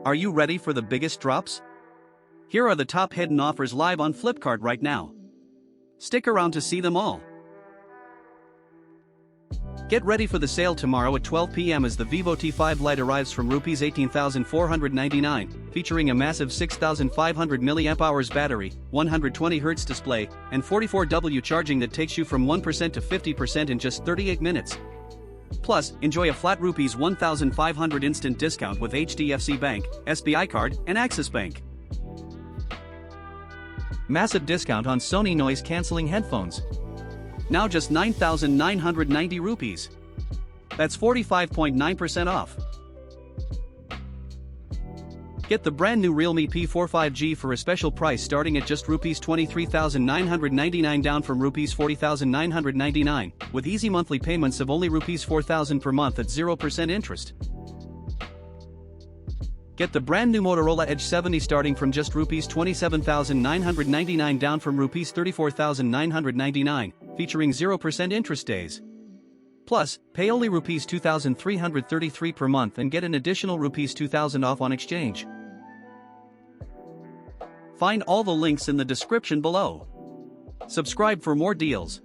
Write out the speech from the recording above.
Are you ready for the biggest drops? Here are the top hidden offers live on Flipkart right now. Stick around to see them all. Get ready for the sale tomorrow at 12 p.m. as the Vivo T5 Lite arrives from Rs 18,499, featuring a massive 6,500 mAh battery, 120Hz display, and 44W charging that takes you from 1% to 50% in just 38 minutes. Plus, enjoy a flat Rs 1,500 instant discount with HDFC Bank, SBI Card, and Axis Bank. Massive discount on Sony noise-cancelling headphones. Now just 9,990 rupees. That's 45.9% off. Get the brand new Realme P4 5G for a special price starting at just Rs 23,999 down from Rs 40,999, with easy monthly payments of only Rs 4,000 per month at 0% interest. Get the brand new Motorola Edge 70 starting from just Rs 27,999 down from Rs 34,999, featuring 0% interest days. Plus, pay only Rs 2,333 per month and get an additional Rs 2,000 off on exchange. Find all the links in the description below. Subscribe for more deals.